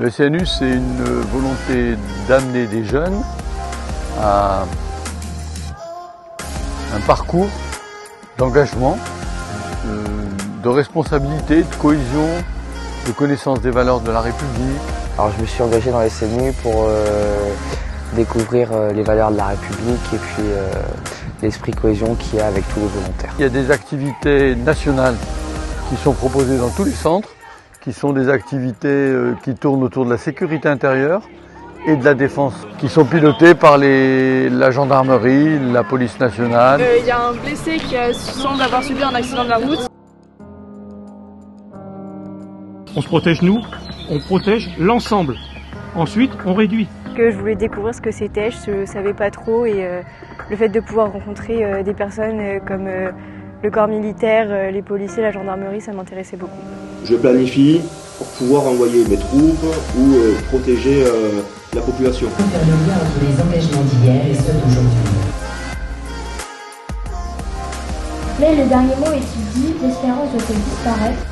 Le SNU, c'est une volonté d'amener des jeunes à un parcours d'engagement, de responsabilité, de cohésion, de connaissance des valeurs de la République. Alors je me suis engagé dans le SNU pour découvrir les valeurs de la République et puis l'esprit cohésion qu'il y a avec tous les volontaires. Il y a des activités nationales qui sont proposées dans tous les centres, qui sont des activités qui tournent autour de la sécurité intérieure et de la défense, qui sont pilotées par la gendarmerie, la police nationale. Il y a un blessé qui semble avoir subi un accident de la route. On se protège nous, on protège l'ensemble. Ensuite, on réduit. Je voulais découvrir ce que c'était, je ne savais pas trop et le fait de pouvoir rencontrer des personnes comme le corps militaire, les policiers, la gendarmerie, ça m'intéressait beaucoup. Je planifie pour pouvoir envoyer mes troupes ou protéger la population. Faire le lien entre les engagements d'hier et ceux d'aujourd'hui. Mais le dernier mot est-il dit, l'espérance doit-elle disparaître?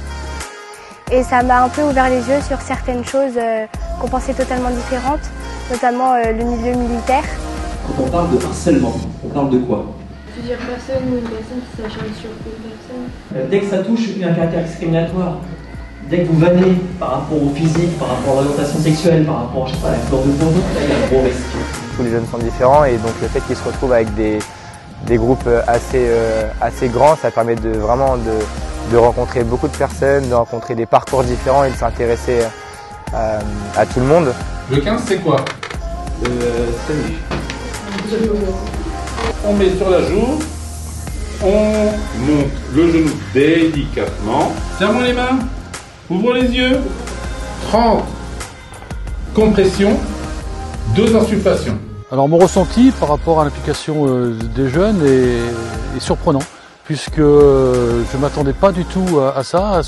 Et ça m'a un peu ouvert les yeux sur certaines choses qu'on pensait totalement différentes, notamment le milieu militaire. Quand on parle de harcèlement, on parle de quoi? Plusieurs personnes ou une personne qui s'acharne sur une personne. Dès que ça touche un caractère discriminatoire, dès que vous vannez par rapport au physique, par rapport à l'orientation sexuelle, par rapport je sais pas, à la couleur de peau, là il y a un gros risque. Tous les jeunes sont différents et donc le fait qu'ils se retrouvent avec des groupes assez grands, ça permet vraiment de rencontrer beaucoup de personnes, de rencontrer des parcours différents et de s'intéresser à tout le monde. Le 15, c'est quoi? Le SNU. On met sur la joue, on monte le genou délicatement. Serre-moi les mains, ouvre les yeux. 30 compressions, 2 insufflations. Alors mon ressenti par rapport à l'implication des jeunes est surprenant, puisque je ne m'attendais pas du tout à ça,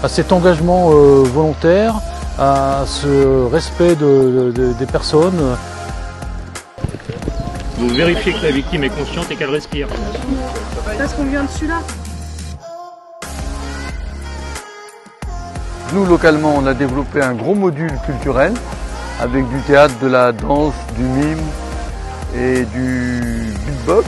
à cet engagement volontaire, à ce respect des personnes. Vous vérifiez que la victime est consciente et qu'elle respire. Parce qu'on vient dessus là. Nous, localement, on a développé un gros module culturel avec du théâtre, de la danse, du mime et du beatbox.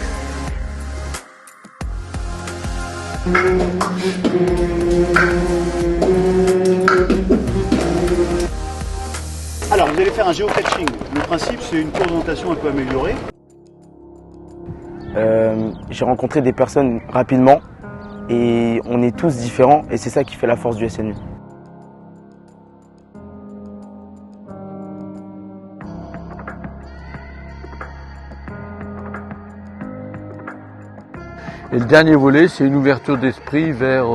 Alors, vous allez faire un géocaching. Le principe, c'est une orientation un peu améliorée. J'ai rencontré des personnes rapidement et on est tous différents et c'est ça qui fait la force du SNU. Et le dernier volet, c'est une ouverture d'esprit vers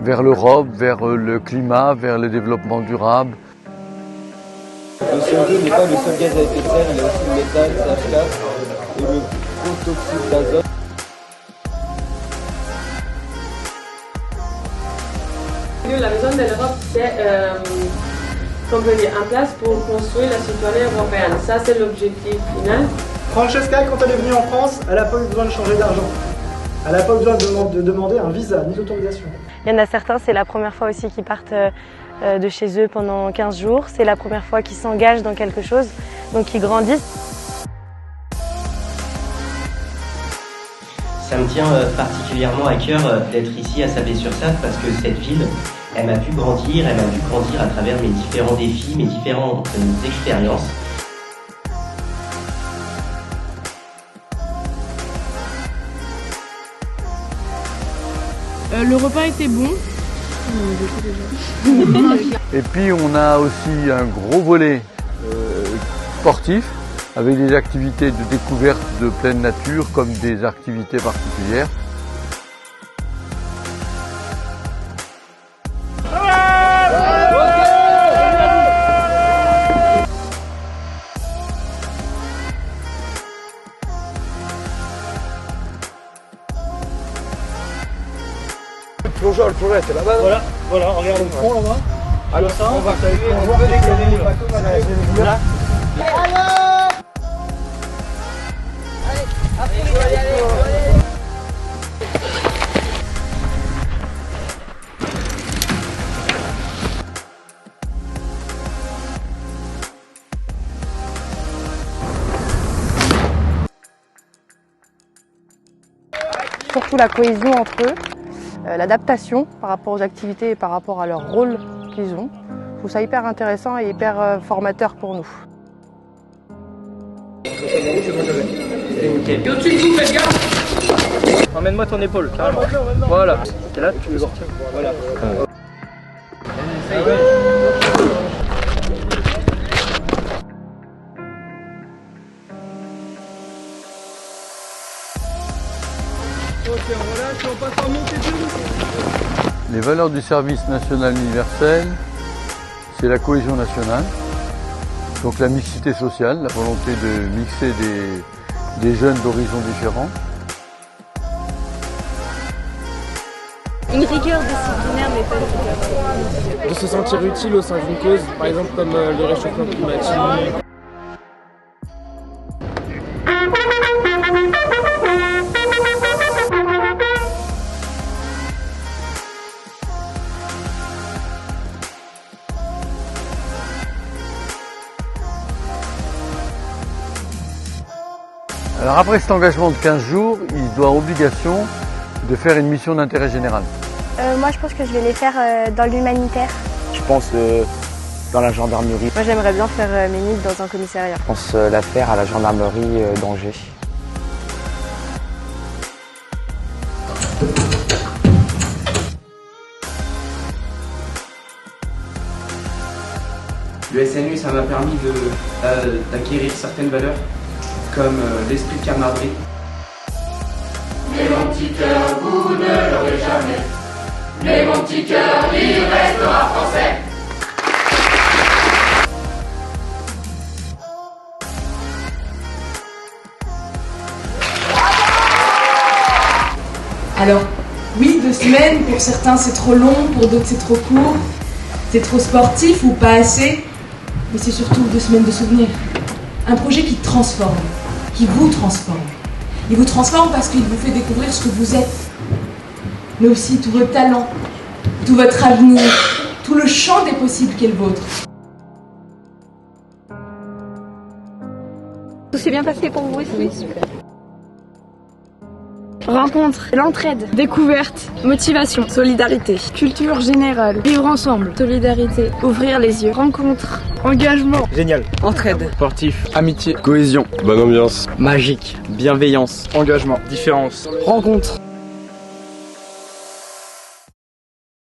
l'Europe, vers le climat, vers le développement durable. Le CO2 n'est pas le seul gaz à effet de serre, il y a aussi le méthane, CH4 et le protoxyde d'azote. La maison de l'Europe, c'est un place pour construire la citoyenneté européenne. Ça, c'est l'objectif final. Francesca, quand elle est venue en France, elle n'a pas eu besoin de changer d'argent. Elle n'a pas eu besoin de demander un visa, ni d'autorisation. Il y en a certains, c'est la première fois aussi qu'ils partent de chez eux pendant 15 jours. C'est la première fois qu'ils s'engagent dans quelque chose, donc ils grandissent. Ça me tient particulièrement à cœur d'être ici à Sablé-sur-Sarthe parce que cette ville, elle m'a pu grandir à travers mes différents défis, mes différentes expériences. Le repas était bon. Et puis on a aussi un gros volet sportif avec des activités de découverte de pleine nature comme des activités particulières. Le plongeur, c'est là-bas. Voilà, regarde le fond là-bas. Alors ça, on va là. surtout la cohésion entre eux, l'adaptation par rapport aux activités et par rapport à leur rôle qu'ils ont. Je trouve ça hyper intéressant et hyper formateur pour nous. Et au-dessus de vous, faites gaffe. Emmène-moi ton épaule, carrément. Voilà. Et là, tu veux sortir. Voilà. Les valeurs du service national universel, c'est la cohésion nationale, donc la mixité sociale, la volonté de mixer des jeunes d'horizons différents. Une rigueur disciplinaire, mais pas une rigueur. De se sentir utile au sein d'une cause, par exemple comme le réchauffement climatique. Alors après cet engagement de 15 jours, il doit obligation de faire une mission d'intérêt général. Moi je pense que je vais les faire dans l'humanitaire. Je pense dans la gendarmerie. Moi j'aimerais bien faire mes nuits dans un commissariat. Je pense la faire à la gendarmerie d'Angers. Le SNU, ça m'a permis d'acquérir certaines valeurs, comme l'esprit de camaraderie. Mais mon petit cœur, vous ne l'aurez jamais. Mais mon petit cœur, il restera français. Alors, oui, 2 semaines, pour certains c'est trop long, pour d'autres c'est trop court, c'est trop sportif ou pas assez, mais c'est surtout 2 semaines de souvenirs. Un projet qui transforme, qui vous transforme. Il vous transforme parce qu'il vous fait découvrir ce que vous êtes, mais aussi tous vos talents, tout votre avenir, tout le champ des possibles qui est le vôtre. Tout s'est bien passé pour vous ici? Oui, super. Rencontre, l'entraide, découverte, motivation, solidarité, culture générale, vivre ensemble, solidarité, ouvrir les yeux, rencontre, engagement, Génial. entraide, Sportif. Amitié. Cohésion. Bonne ambiance. Magique. Bienveillance. Engagement. Différence. rencontre.